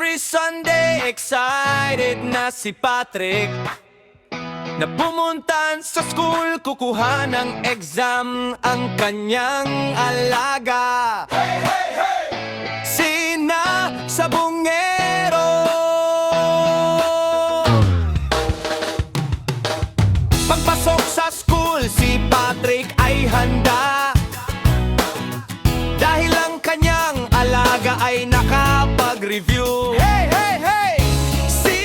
Every Sunday, excited na si Patrick na pumuntan sa school, kukuha ng exam ang kanyang alaga. Hey, hey, hey! Sina Sabungero. Pagpasok sa school, si Patrick ay handa dahil ang kanyang alaga ay nakapag-review. Hey, hey, hey! Si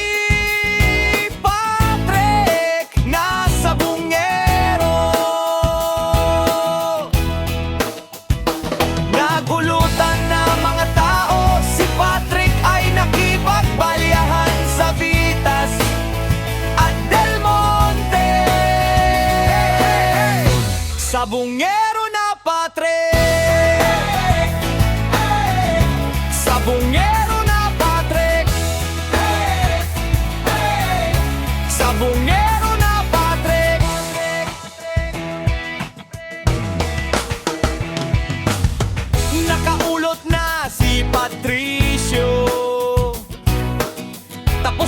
Patrick na Sabungero. Nagulutan na mga tao, si Patrick ay nakipagbalyahan sa Vitas at Del Monte. Sabungero na Patrick. Sabungero na Patrick. Sabungero na Patrick. Nakaulot na si Patricio, tapos